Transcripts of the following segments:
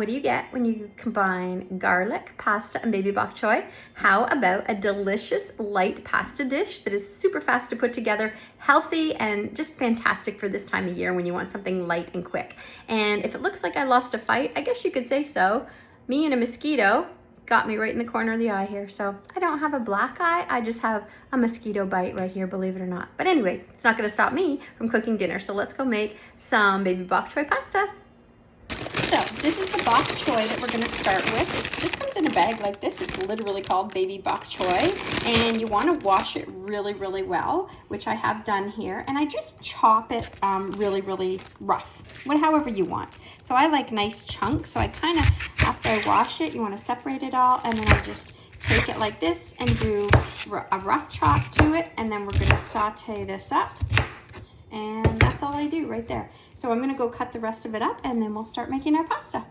what do you get when you combine garlic, pasta, and baby bok choy? How about a delicious light pasta dish that is super fast to put together, healthy, and just fantastic for this time of year when you want something light and quick. And if it looks like I lost a fight, I guess you could say so. Me and a mosquito got me right in the corner of the eye here. So I don't have a black eye, I just have a mosquito bite right here, believe it or not. But anyways, it's not gonna stop me from cooking dinner. So let's go make some baby bok choy pasta. So this is the bok choy that we're gonna start with. It just comes in a bag like this. It's literally called baby bok choy. And you wanna wash it really, really well, which I have done here. And I just chop it really, really rough, however you want. So I like nice chunks. So I kind of, after I wash it, you wanna separate it all. And then I just take it like this and do a rough chop to it. And then we're gonna saute this up. And that's all I do right there. So I'm gonna go cut the rest of it up and then we'll start making our pasta.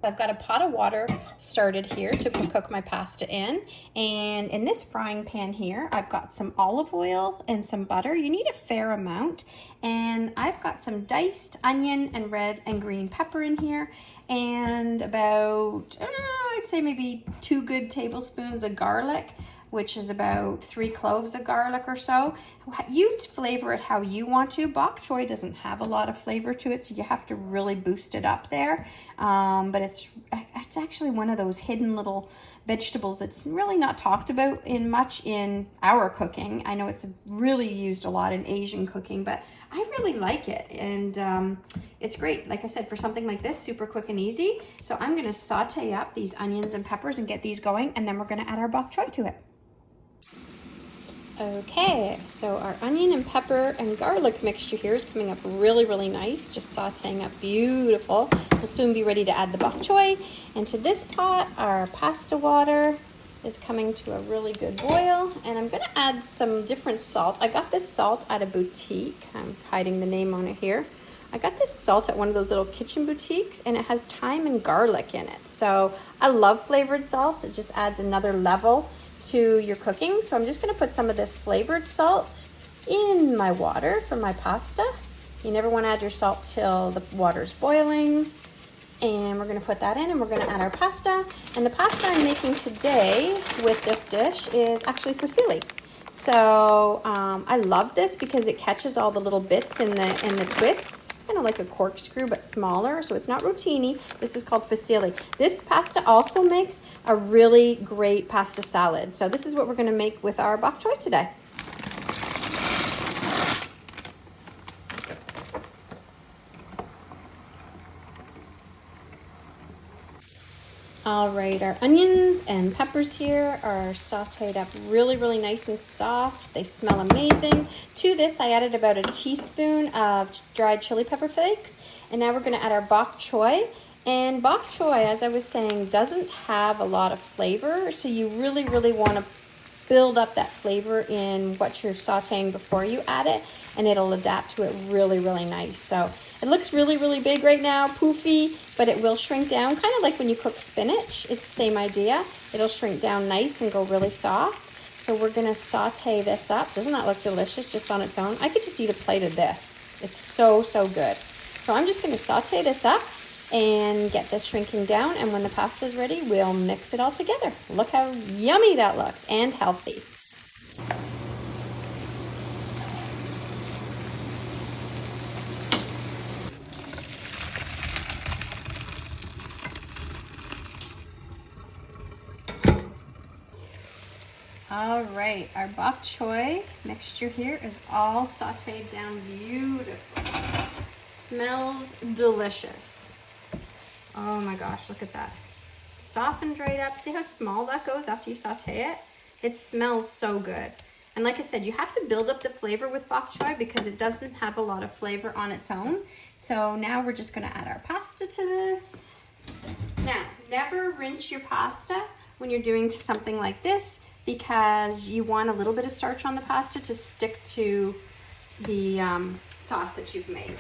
I've got a pot of water started here to cook my pasta in. And in this frying pan here, I've got some olive oil and some butter. You need a fair amount. And I've got some diced onion and red and green pepper in here. And about, I'd say maybe 2 good tablespoons of garlic, which is about 3 cloves of garlic or so. You flavor it how you want to. Bok choy doesn't have a lot of flavor to it, so you have to really boost it up there. But it's actually one of those hidden little vegetables that's really not talked about much in our cooking. I know it's really used a lot in Asian cooking, but I really like it. And it's great, like I said, for something like this, super quick and easy. So I'm gonna saute up these onions and peppers and get these going, and then we're gonna add our bok choy to it. Okay, so our onion and pepper and garlic mixture here is coming up really, really nice, just sauteing up beautiful. We'll soon be ready to add the bok choy. And to this pot, our pasta water is coming to a really good boil. And I'm gonna add some different salt. I got this salt at a boutique. I'm hiding the name on it here. I got this salt at one of those little kitchen boutiques, and it has thyme and garlic in it. So I love flavored salts. It just adds another level to your cooking. So I'm just going to put some of this flavored salt in my water for my pasta. You never want to add your salt till the water's boiling. And we're going to put that in, and we're going to add our pasta. And the pasta I'm making today with this dish is actually fusilli. So I love this because it catches all the little bits in the twists. It's kind of like a corkscrew but smaller, so it's not rotini. This is called fusilli. This pasta also makes a really great pasta salad. So this is what we're going to make with our bok choy today. All right, our onions and peppers here are sauteed up really, really nice and soft. They smell amazing. To this, I added about a teaspoon of dried chili pepper flakes. And now we're gonna add our bok choy. And bok choy, as I was saying, doesn't have a lot of flavor. So you really, really wanna build up that flavor in what you're sauteing before you add it. And it'll adapt to it really, really nice. So it looks really, really big right now, poofy, but it will shrink down, kind of like when you cook spinach. It's the same idea. It'll shrink down nice and go really soft. So we're gonna saute this up. Doesn't that look delicious just on its own? I could just eat a plate of this. It's so, so good. So I'm just gonna saute this up and get this shrinking down. And when the pasta's ready, we'll mix it all together. Look how yummy that looks and healthy. All right, our bok choy mixture here is all sauteed down beautifully. Smells delicious. Oh my gosh, look at that. Softened right up. See how small that goes after you saute it? It smells so good. And like I said, you have to build up the flavor with bok choy because it doesn't have a lot of flavor on its own. So now we're just gonna add our pasta to this. Now, never rinse your pasta when you're doing something like this, because you want a little bit of starch on the pasta to stick to the sauce that you've made.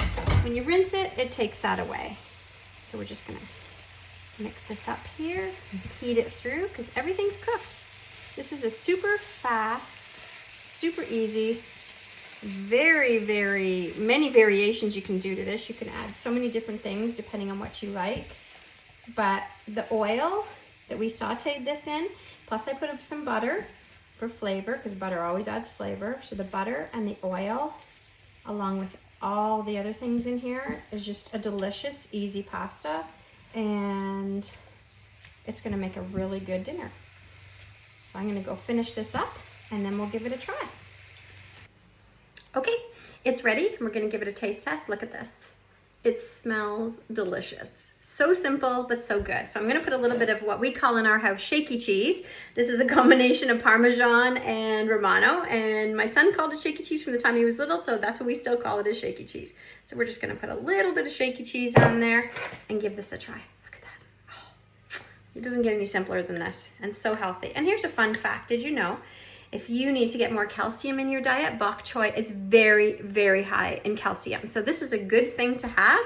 When you rinse it, it takes that away. So we're just gonna mix this up here, heat it through, because everything's cooked. This is a super fast, super easy, very, very many variations you can do to this. You can add so many different things depending on what you like. but the oil that we sauteed this in, plus I put up some butter for flavor, because butter always adds flavor. So the butter and the oil, along with all the other things in here, is just a delicious, easy pasta, and it's gonna make a really good dinner. So I'm gonna go finish this up, and then we'll give it a try. Okay, it's ready. We're gonna give it a taste test. Look at this. It smells delicious. So simple, but so good. So I'm gonna put a little bit of what we call in our house shaky cheese. This is a combination of Parmesan and Romano, and my son called it shaky cheese from the time he was little, so that's what we still call it, is shaky cheese. So we're just gonna put a little bit of shaky cheese on there and give this a try. Look at that. Oh, it doesn't get any simpler than this, and so healthy. And here's a fun fact. Did you know, if you need to get more calcium in your diet, bok choy is very, very high in calcium. So this is a good thing to have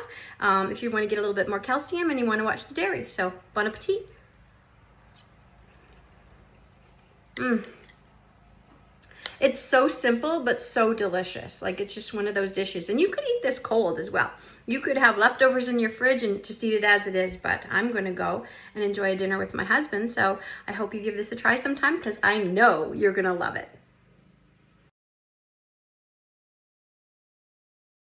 if you want to get a little bit more calcium and you want to watch the dairy. So bon appetit. It's so simple, but so delicious. Like, it's just one of those dishes. And you could eat this cold as well. You could have leftovers in your fridge and just eat it as it is, but I'm gonna go and enjoy a dinner with my husband. So I hope you give this a try sometime, because I know you're gonna love it.